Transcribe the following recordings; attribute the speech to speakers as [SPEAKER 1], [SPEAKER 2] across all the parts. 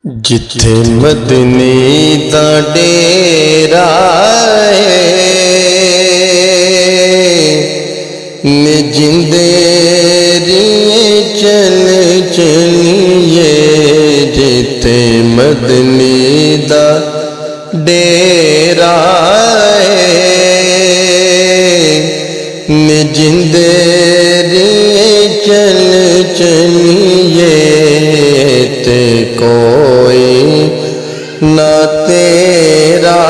[SPEAKER 1] जिथे मदनी दा डेरा ने जिंदे चल चलिए। जिथे मदनी दा डेरा ने जिंदे चल चलिए। ते कोई ना तेरा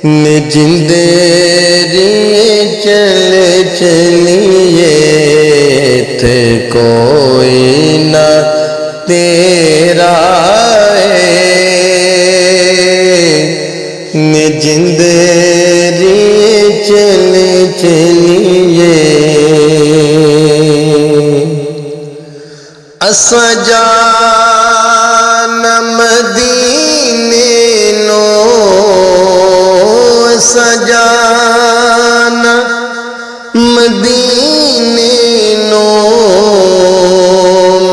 [SPEAKER 1] ने जिंदे चल चलिए। ते कोई ना तेरा ने जिंदे चल चलिए। असा जाना मदीने नो, असा जाना मदीने नो।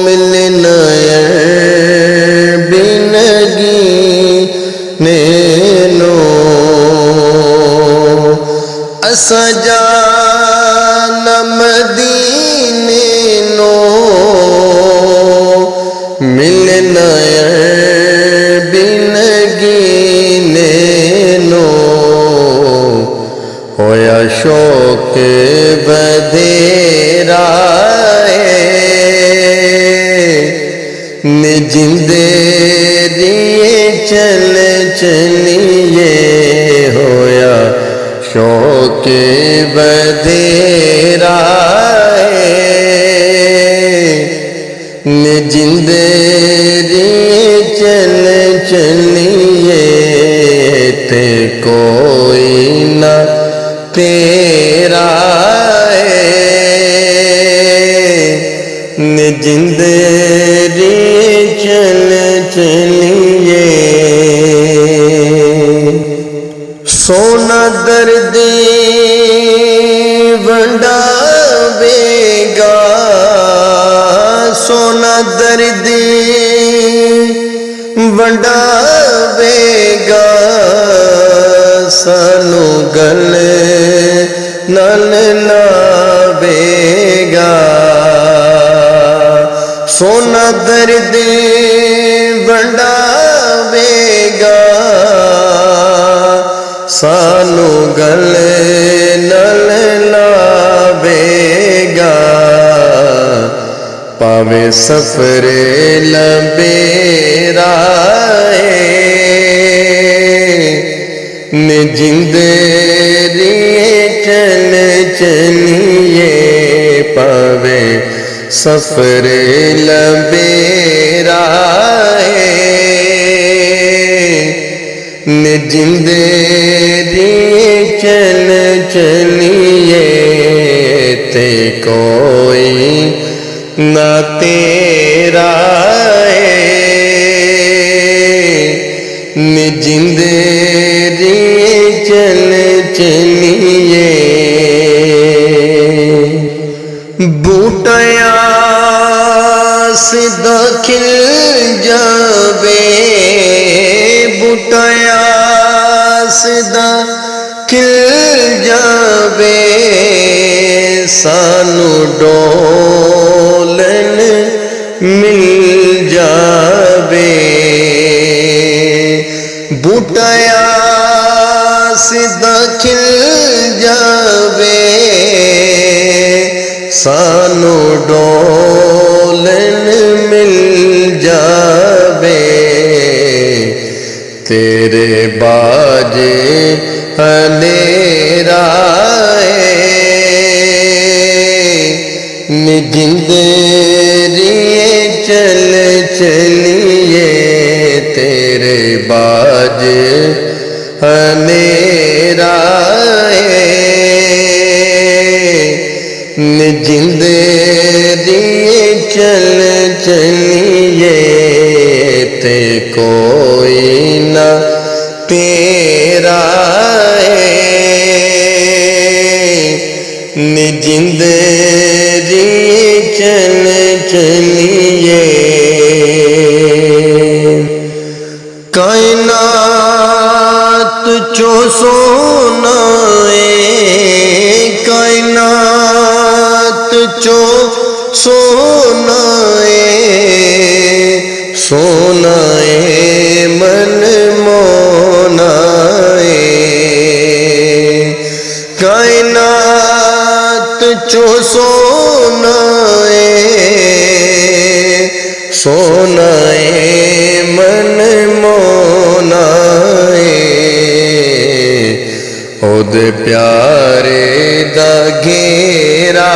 [SPEAKER 1] मिलना बिनगी ने नो, असा जाना मदीने नो। मिलना बिनगी ने नो, होया शौक बधेरा ने जिंदे चल चलिए। होया शौक बधेरा ने जिंदे चल चलिए। ते कोई ना तेरा ने जिंदे चल चलिए। सोना दर्द वंडावेगा, सोना दर्द वंडावेगा। सानू गले नाल लावेगा। सोना दर्द वंडावेगा, सानू गले नाल लावेगा। पावे सफरे लबेरा ने जिंदे चल चलिए। पावे सफरे लबेरा ने जिंदे चल चलिए। ते कोई ना तेरा ने जिंदे चल चलिए। बूटाया सिद्धा खिल जावे, बूटाया सिद्धा खिल जावे। सानू डोलन मिल जावे। बूटाया सिद्धा खिल जावे, सानू डोलन मिल जावे। तेरे बाजे अंधेरा ने जिंदे चल चलिए। तेरे बाजे अंधेरा ने जिंदे चल चलिए। ते कोई ना तेरा ने जिंदे चल चलिए। सोना है मन मोना है कायनात चो सोना है मन मोना ओदे प्यारे दा घेरा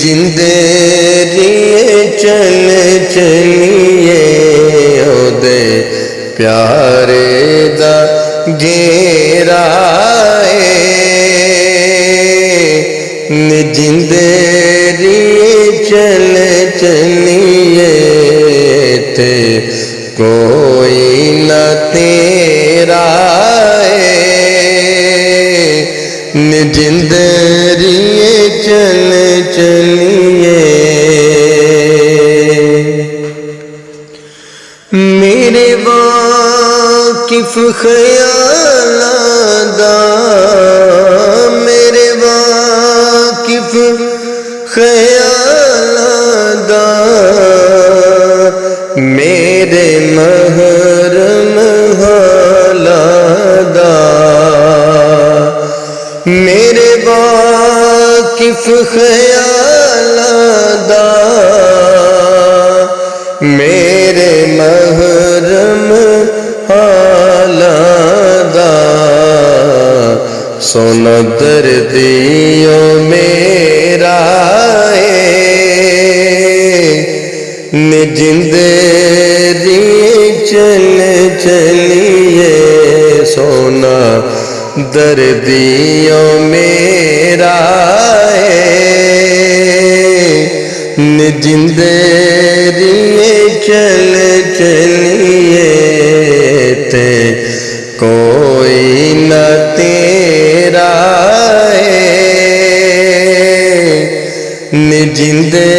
[SPEAKER 1] जिंदे रिए चल चलिए ओदे प्यारे दा घेरा जिंदे रिए चल चलिए थे कोई न तेरा जिंदरिए चल चलिए मेरे वाकिफ ख्यालादा मेरे वाकिफ ख्यालादा मेरे महरम हालादा मेरे वाकिफ ख्यालादा मेरे महरम हालादा सोना दर्दियो मेरा जिंदरी चल चलिए सोना दर्दियों मेरा जिंदरी चल चलिए थे कोई न तेरा जिंदे